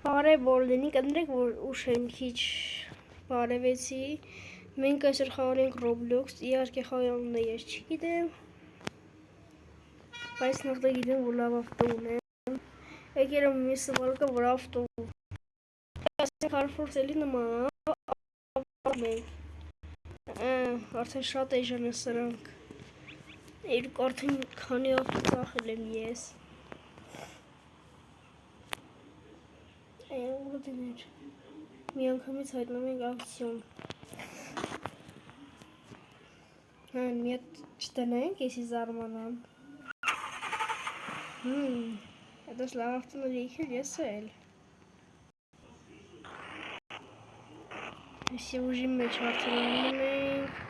Բարև բոլորին, կներեք, որ ուշ են քիչ բարևեցի, մենք այսօր խաղում ենք Roblox, իհարկե խաղանունը ես չգիտեմ, բայց նախ դա գիտեմ, որ լավ ավտո ունեմ, եկել եմ մի սվալկը, որ ավտո ասենք հարֆորսելի նման, արդեն շատ էժան է սրանք, երկու արդեն քանի ավտո ծախել եմ ես, ուղղություններ, մի անգամից հայտնում ենք ակցիոն, մի հատ չտնենք, եսի զարմանան, հետոս լավ ավտոներ եկել ես էլ, եսի ուժի մեջ հարցերանում ենք,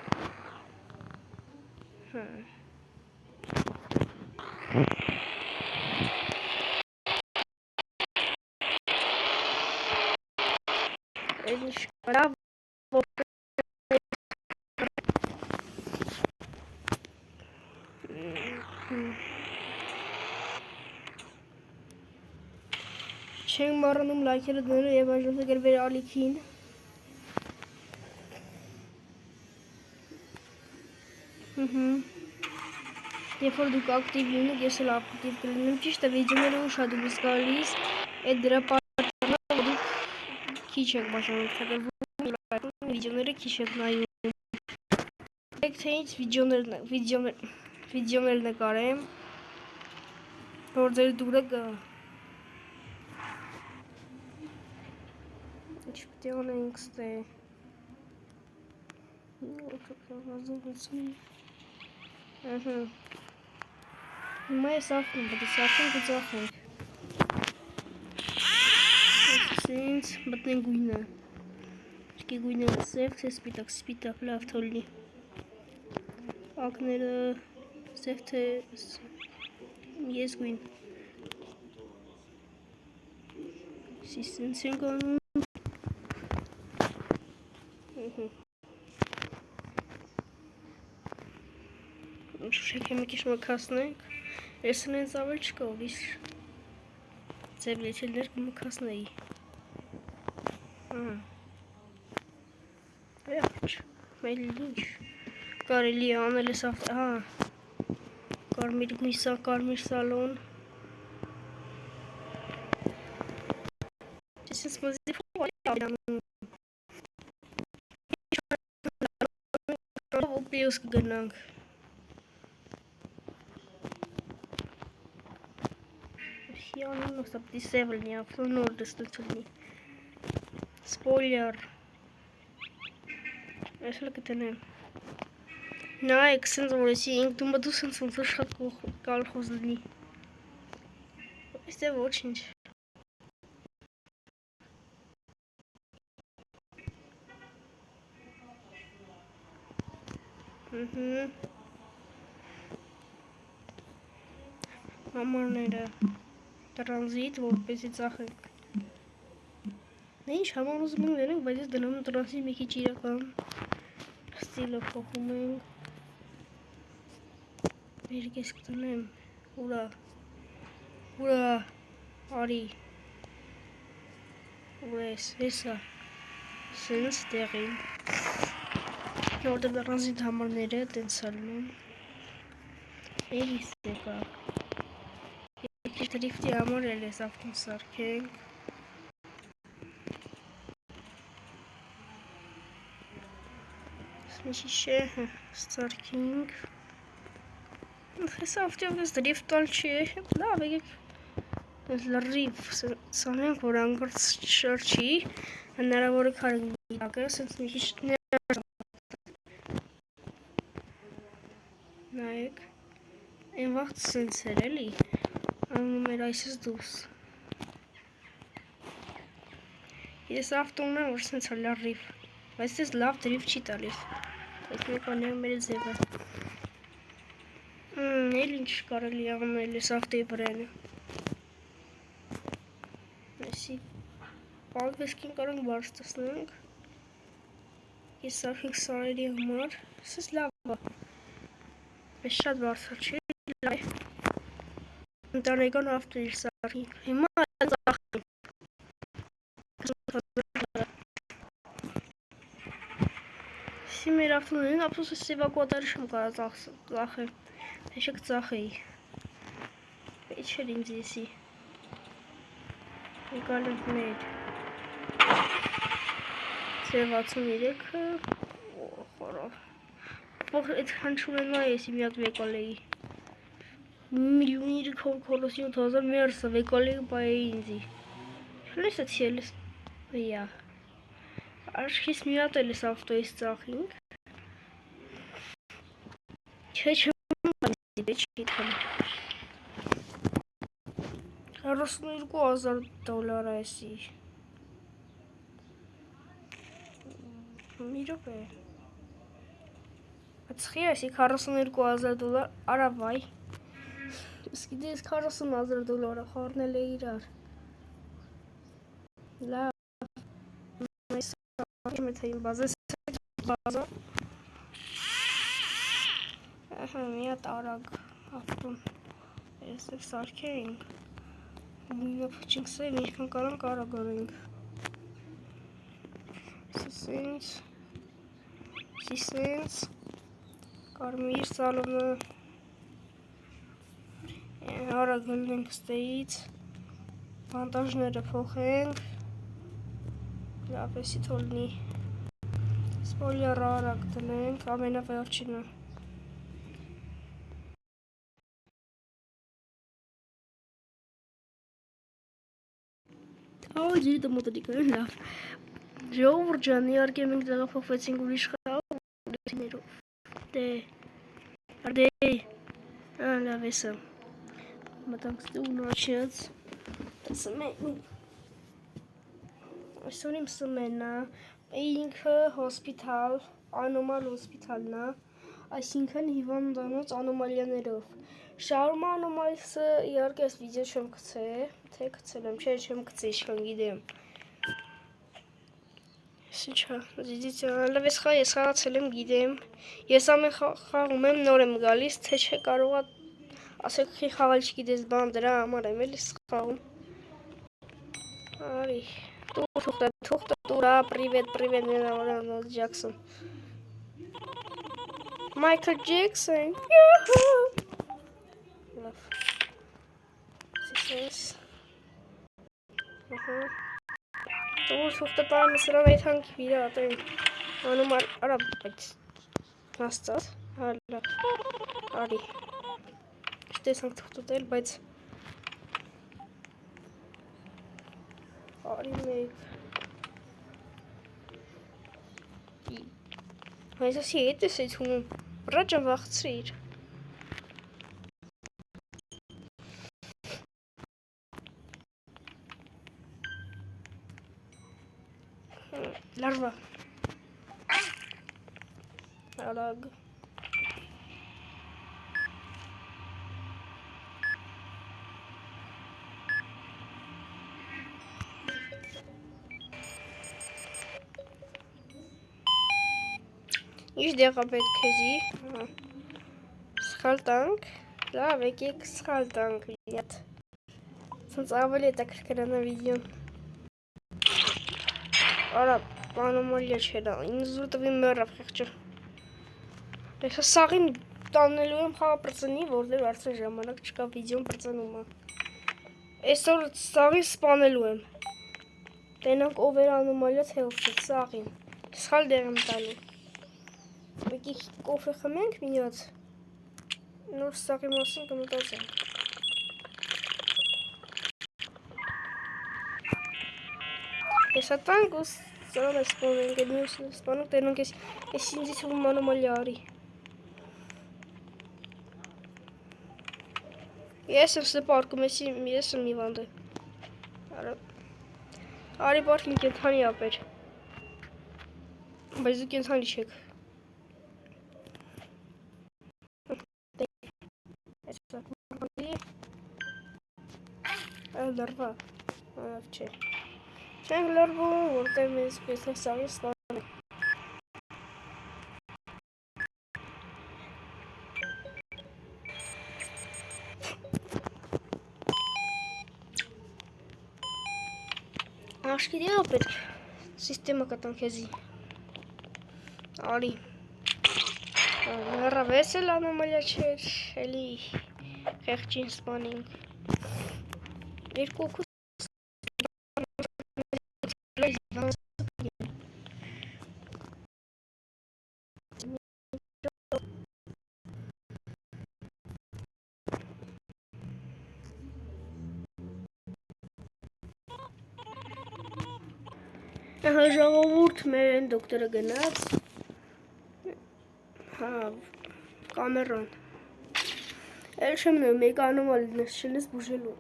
Շկարա չենք մառնում լայքերը դները և այժմ գրվեր ալիքին երբ որ դուք ակտիվ լինեք, ես էլ ակտիվ կլինեմ, ճիշտ է վիդեոները ուշադու բիս գալիս, այդ դրա պատճառը որ դուք քիչ եք բաժանորդագրվում, վիդեոները քիչ եք նայում, եք թե ինձ վիդեոներ նկարեմ, որ ձեր դուրը գա, ինչ պիտի անենք ստե, հիմա ես ավտում, բտի սարքենք ու ծախենք, ասենց բտնենք գույնը, շկի գույնը սև, թե սպիտակ, լավ թոլնի, ակները սև թե ես գույն, սիսենց ենք անում, շեք եմ եկիշ մկասնենք, ես նենց ավել չկա ովիս, ձև լեչելներ կմկասնեի, վերջ, մեյլ ինչ, կարելի անել ես ավտ, կարմիր գույսա, կարմիր սալոն, ես մզի փոխ անում, պլյուս կգնանք, Անում նոստա պտի սև լնի, ապսո նոր դստուց լնի, սպոյլեր, ես էլ կտնեմ, նայք սենց որ եսի ինք դումը դու սենց ոնց որ շատ կալխոզ լնի, ես դե ոչ ինչ, համարները, տրանզիտ, որպեսի ծախենք, ինչ համար ուզում ենք վերենք, բայց ես դնում տրանզիտ մի քիչ իրական, ստիլը փոխում ենք, երկ ես կտնեմ, ուրա, արի, ուրես, հեսա, սենց տեղին, որտեղ տրանզիտ համարները տենց ալնում, էրիս եկա, Դրիվտի համար էլ ես ավտում սարքենք, սմիշի շեհը սարքինք, ես ավտյով ես դրիվտալ չի, լավ եկեք, ես լրիվ սանենք, որ անգրծ շրջի, հնարավոր է քարինք միակը, սենց մի քիչ նայեք, այն վաղտ սենց էր էլի, անում էր այսս դուս, ես ավտոն եմ, որ սենց լրիվ, բայց ես լավ դրիվ չի տալիս, բայց մեկ անեմ մեր ձևը, էլ ինչ կարելի աղնել ես ավտոյի վրայնը, այսի, պալվեսքին կարանք բարս տսնենք, ես սարքենք սարերի համար, ես լավ բա, ես շատ բարսալ չի, լավ, ընտանեկան ավտոյի սարքին, հիմա ծախենք, Սի մեր ավտոներին ապսոս էվակուատորը չեմ կարող ծախել, թե կծախեի, պետք չէր ինձ եսի, եկալ ենք մեր, ծև 63-ը, խորով, այդքան չունենա եսի մի հատ վեկալ էի, միլյոնի քոլոսի 8000 մերսը վեկալ էի պայեի ինձի, շլես է ցելես, վյա, Աշքիս մի հատ էլ ես ավտոյից ծախինք, չէ չիթան, 42,000 դոլար այսի, մի ռոպե, ծխի այսի 42,000 դոլար, արա վայ, սկիդես 40,000 դոլարը խարնել է իրար, լավ, Մետային բազա մի հատ արագ ավտոն էստեղ սարքեինք մինը փչինք սև ինչքան կարանք արագ արենք սիսենց կարմիր սալոնը արագ հլնենք ստեից վանտաժները փոխենք լավ էսի թոլնի սպոլյարը արագ դնենք ամենավերջինը ջիրիտը մոտորիկը լավ ժողովուրդ ջան իհարկե մենք տեղափոխվեցինք ուրիշ լավ էսը մտանք ստուգնոչից Այսօր իմ սմենա, ինքը հոսպիտալ, անոմալ հոսպիտալն է, այսինքն հիվանդանոց անոմալիաներով։ Շարում անոմալսը իհարկե այս վիդեո չեմ գցե, թե գցել եմ, չէ չեմ գցե, ինչքան գիտեմ։ Ինչա, դիդիցիա, լավ ես խաղացել եմ, գիտեմ։ Ես ամեն խաղում եմ, նոր եմ գալիս, թե չէ կարող է ասեք խի խաղալ չգիտես բան դրա համար եմ էլի խաղում։ Արի Тура, привет, Джексон. Майкл Джексон. Сейчас. Тура, там сразу и танки видят. Оно мар работает. Настал. Ари. Что сам тут эльбать. Ари мейк. Mas assim, het is hoe Raja wacht hier. Larva. Alag. Ինչ դեղա պետք էզի, սխալ տանք, լավ եկեք սխալ տանք վիդեոտ, սենց ավելի հետաքրքրանա վիդեոն, արա անոմալիա չերա, ինձ զուր տվի մերավ խեղճը, ես սաղին տանելու եմ խաղա պրծնի, որտեղ արդեն ժամանակ չկա վիդեոն պրծնում է, այսօր սաղին սպանելու եմ, տենանք ով էր անոմալիա թե ով չէ, սաղին, սխալ դեղ եմ տալու, Եկի կոֆե խմենք մի հատ, նոր սաղի մասին կմտածենք։ Ես հատանք ու սրան է սպանենք, այդ մյուս սպանենք, տենոնք ես ինձից ու մանոմալի արի։ Ես եմ սպարկում, ես եմ միվանդ է։ Արի պարքին կենթանի ապեր։ Բայց դու կենթանի չեք։ Լրվա, անավ չէ, չենք լրվում, որտև մեզ պես սաղի սպան է։ Աշկի դեղա պետք, սիստեմա կտանք եզի։ Արի։ Հեռավես էլ անոմալիա չէր, էլի խեղճին սպանինք։ Երկու օգուտ ժողովուրդ մեր են դոկտորը գնաց, հա, կամերան, էլ չեմ նոյ, մեկ անոմալիներ չնես բուժելու,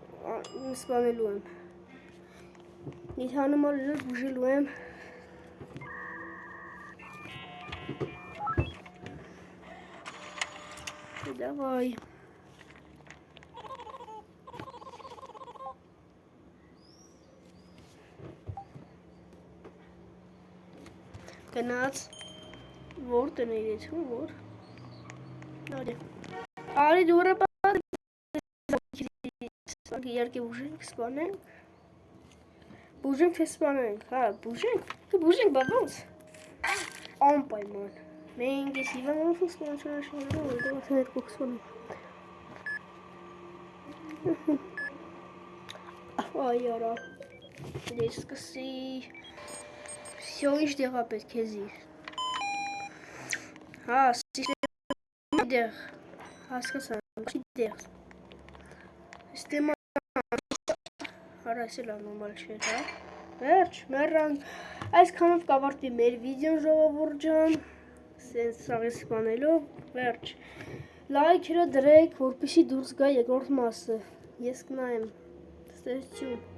սպանելու եմ, նիթ անոմալիներ բուժելու եմ, դավայ, գնաց, որ տնեիրեց, որ, արի դուրը պար, իարկե բուժենք, սպանենք, բուժենք թե սպանենք, հա, բուժենք բավոնց, անպայման, մենք ես հիվանանք սպանչուն աշնորը, որ դե վասն հետ կոքսվանենք, այ արա, դեր սկսի, Всё, ինչ դեղա պետք եզի, հա, սիստեմա դեղ, հասկացան, չի դեղ, սիստեմա, հարա ես էլ անոմալ չէր, հա, վերջ, մերրանք, այս կանով կավարտվի մեր վիդեոն ժողովուրդ ջան, սենց սաղի սպանելով, վերջ, լայքերը դրեք, որպեսի դուրս գա երկրորդ մասը, ես կնայեմ, ստեղծություն